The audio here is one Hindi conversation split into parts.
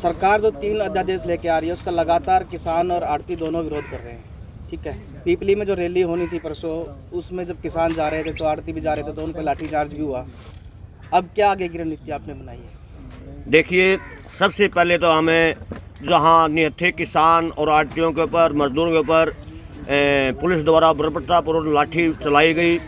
सरकार जो 3 अध्यादेश लेके आ रही है उसका लगातार किसान और आड़ती दोनों विरोध कर रहे हैं। ठीक है, पीपली में जो रैली होनी थी परसों, उसमें जब किसान जा रहे थे तो आड़ती भी जा रहे थे, तो उन पर लाठीचार्ज भी हुआ। अब क्या आगे की रणनीति आपने बनाई है? देखिए, सबसे पहले तो हमें जहां निहत्थे किसान और आड़तियों के ऊपर, मजदूरों के ऊपर पुलिस द्वारा बर्बरतापूर्वक लाठी चलाई गई,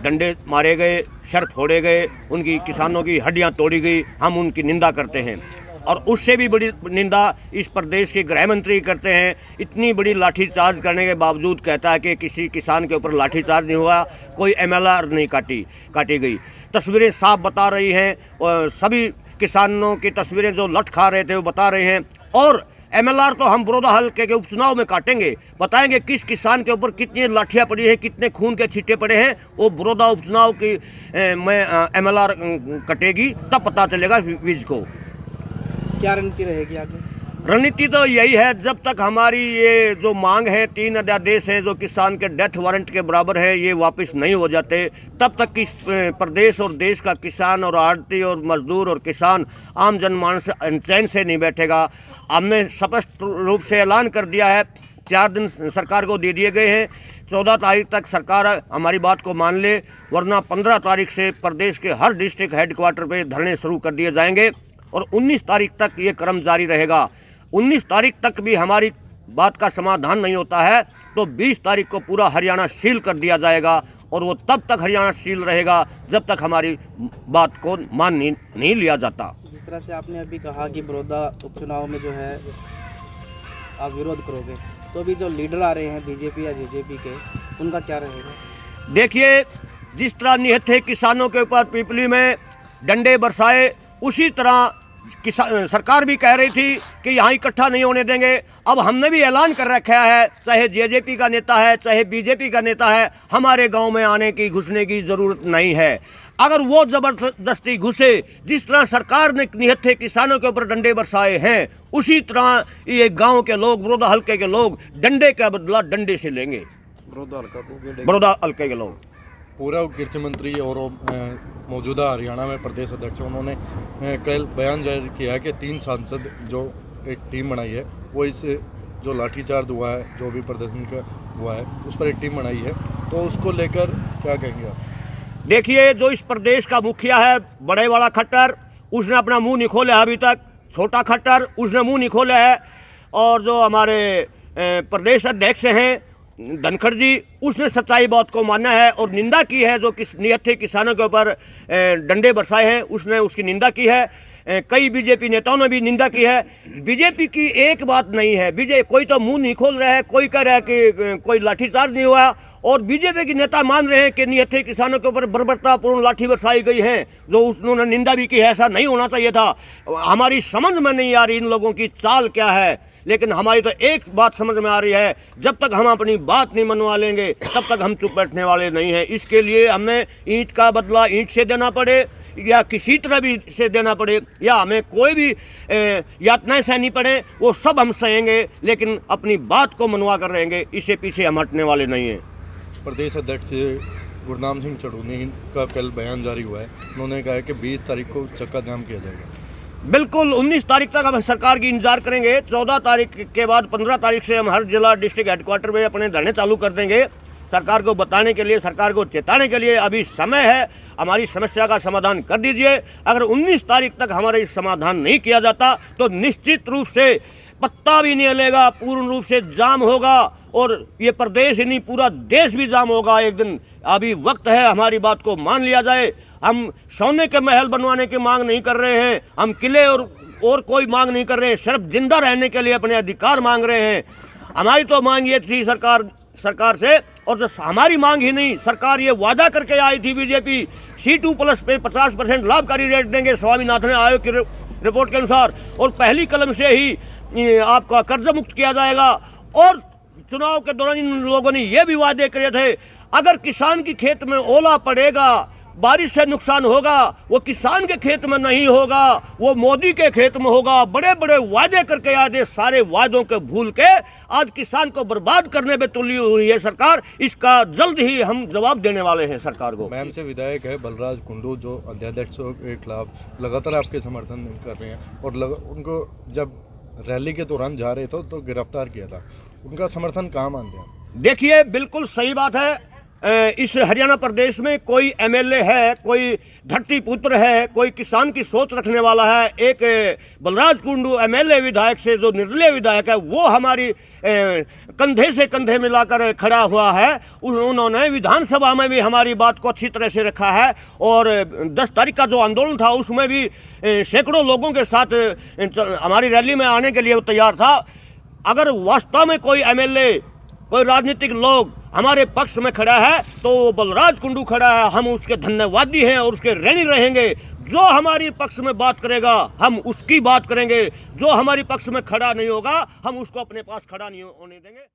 डंडे मारे गए, सर फोड़े गए, उनकी किसानों की हड्डियां तोड़ी गई, हम उनकी निंदा करते हैं। और उससे भी बड़ी निंदा इस प्रदेश के गृह मंत्री करते हैं। इतनी बड़ी लाठीचार्ज करने के बावजूद कहता है कि किसी किसान के ऊपर लाठीचार्ज नहीं हुआ, कोई MLR नहीं काटी गई। तस्वीरें साफ बता रही हैं, और सभी किसानों की तस्वीरें जो लठ खा रहे थे वो बता रहे हैं। और MLR तो हम बड़ौदा हल्के के उपचुनाव में काटेंगे, बताएंगे किस किसान के ऊपर कितनी लाठियाँ पड़ी हैं, कितने खून के छींटे पड़े हैं। वो बड़ौदा उपचुनाव की में MLR कटेगी, तब पता चलेगा विज को। क्या रणनीति रहेगी आगे? रणनीति तो यही है, जब तक हमारी ये जो मांग है, 3 अध्यादेश हैं जो किसान के डेथ वारंट के बराबर है, ये वापस नहीं हो जाते, तब तक कि प्रदेश और देश का किसान और आड़ती और मजदूर और किसान आम जनमानस चैन से नहीं बैठेगा। हमने स्पष्ट रूप से ऐलान कर दिया है, 4 दिन सरकार को दे दिए गए हैं। 14 तारीख तक सरकार हमारी बात को मान ले, वरना 15 तारीख से प्रदेश के हर डिस्ट्रिक्ट हेडक्वार्टर पे धरने शुरू कर दिए जाएंगे और 19 तारीख तक ये क्रम जारी रहेगा। 19 तारीख तक भी हमारी बात का समाधान नहीं होता है तो 20 तारीख को पूरा हरियाणा सील कर दिया जाएगा, और वो तब तक हरियाणा सील रहेगा जब तक हमारी बात को मान नहीं लिया जाता। जिस तरह से आपने अभी कहा कि बड़ौदा उपचुनाव में जो है आप विरोध करोगे, तो अभी जो लीडर आ रहे हैं BJP या JJP के, उनका क्या रहेगा? देखिए, जिस तरह निहत्थे किसानों के ऊपर पीपली में डंडे बरसाए, उसी तरह सरकार भी कह रही थी कि यहाँ इकट्ठा नहीं होने देंगे। अब हमने भी ऐलान कर रखा है, चाहे JJP का नेता है, चाहे BJP का नेता है, हमारे गांव में आने की, घुसने की ज़रूरत नहीं है। अगर वो ज़बरदस्ती घुसे, जिस तरह सरकार ने निहत्थे किसानों के ऊपर डंडे बरसाए हैं, उसी तरह ये गांव के लोग, बड़ौदा हल्के के लोग डंडे का बदला डंडे से लेंगे। बड़ौदा हल्के के लोग पूर्व कृषि मंत्री और मौजूदा हरियाणा में प्रदेश अध्यक्ष, उन्होंने कल बयान जारी किया है कि 3 सांसद जो एक टीम बनाई है, वो इस जो लाठीचार्ज हुआ है, जो भी प्रदर्शन का हुआ है, उस पर एक टीम बनाई है, तो उसको लेकर क्या कहेंगे आप? देखिए, जो इस प्रदेश का मुखिया है, बड़े वाला खट्टर, उसने अपना मुंह नहीं खोला अभी तक। छोटा खट्टर, उसने मुंह नहीं खोला है। और जो हमारे प्रदेश अध्यक्ष हैं धनखड़ जी, उसने सच्चाई बात को माना है और निंदा की है। जो निहत्थे किसानों के ऊपर डंडे बरसाए हैं, उसने उसकी निंदा की है। कई BJP नेताओं ने भी निंदा की है। BJP की एक बात नहीं है, कोई तो मुंह नहीं खोल रहा है, कोई कह रहा है कि कोई लाठीचार्ज नहीं हुआ, और BJP के नेता मान रहे हैं कि निहत्थे किसानों के ऊपर बर्बरतापूर्ण लाठी बरसाई गई है, जो उन्होंने निंदा भी की है। ऐसा नहीं होना चाहिए था। हमारी समझ में नहीं आ रही इन लोगों की चाल क्या है, लेकिन हमारी तो एक बात समझ में आ रही है, जब तक हम अपनी बात नहीं मनवा लेंगे तब तक हम चुप बैठने वाले नहीं हैं। इसके लिए हमें ईंट का बदला ईंट से देना पड़े, या किसी तरह भी से देना पड़े, या हमें कोई भी यातनाएं सहनी पड़े, वो सब हम सहेंगे, लेकिन अपनी बात को मनवा कर रहेंगे। इससे पीछे हम हटने वाले नहीं हैं। प्रदेश अध्यक्ष गुरनाम सिंह चढ़ूनी का कल बयान जारी हुआ है, उन्होंने कहा है कि 20 तारीख को चक्का जाम किया जाएगा। बिल्कुल, 19 तारीख तक हम सरकार की इंतजार करेंगे। 14 तारीख के बाद 15 तारीख से हम हर जिला डिस्ट्रिक्ट हेडक्वार्टर में अपने धरने चालू कर देंगे, सरकार को बताने के लिए, सरकार को चेताने के लिए। अभी समय है, हमारी समस्या का समाधान कर दीजिए। अगर 19 तारीख तक हमारा इस समाधान नहीं किया जाता तो निश्चित रूप से पत्ता भी नहीं हिलेगा, पूर्ण रूप से जाम होगा, और ये प्रदेश ही नहीं, पूरा देश भी जाम होगा एक दिन। अभी वक्त है, हमारी बात को मान लिया जाए। हम सोने के महल बनवाने की मांग नहीं कर रहे हैं, हम किले और कोई मांग नहीं कर रहे हैं, सिर्फ जिंदा रहने के लिए अपने अधिकार मांग रहे हैं। हमारी तो मांग ये थी सरकार से, और जो हमारी मांग ही नहीं, सरकार ये वादा करके आई थी BJP, C2+ पे 50% लाभकारी रेट देंगे स्वामीनाथन आयोग की रिपोर्ट के अनुसार, और पहली कलम से ही आपका कर्ज मुक्त किया जाएगा। और चुनाव के दौरान इन लोगों ने ये भी वादे करे थे, अगर किसान की खेत में ओला पड़ेगा, बारिश से नुकसान होगा, वो किसान के खेत में नहीं होगा, वो मोदी के खेत में होगा। बड़े बड़े वादे करके आए थे, सारे वादों के भूल के आज किसान को बर्बाद करने में तुली हुई है सरकार। इसका जल्द ही हम जवाब देने वाले हैं सरकार को। मैम से विधायक है बलराज कुंडू, जो अध्यादेशों के खिलाफ लगातार आपके समर्थन कर रहे हैं, और उनको जब रैली के दौरान जा रहे थे तो गिरफ्तार किया था, उनका समर्थन कहाँ मानते हैं? देखिए, बिल्कुल सही बात है। इस हरियाणा प्रदेश में कोई एमएलए है, कोई धरती पुत्र है, कोई किसान की सोच रखने वाला है। एक बलराज कुंडू एमएलए विधायक से जो निर्दलीय विधायक है, वो हमारी कंधे से कंधे मिलाकर खड़ा हुआ है। उन्होंने विधानसभा में भी हमारी बात को अच्छी तरह से रखा है और 10 तारीख का जो आंदोलन था उसमें भी सैकड़ों लोगों के साथ हमारी रैली में आने के लिए वो तैयार था। अगर वास्तव में कोई एमएलए, कोई राजनीतिक लोग हमारे पक्ष में खड़ा है तो वो बलराज कुंडू खड़ा है। हम उसके धन्यवादी हैं और उसके ऋणी रहेंगे। जो हमारी पक्ष में बात करेगा हम उसकी बात करेंगे, जो हमारी पक्ष में खड़ा नहीं होगा हम उसको अपने पास खड़ा नहीं होने देंगे।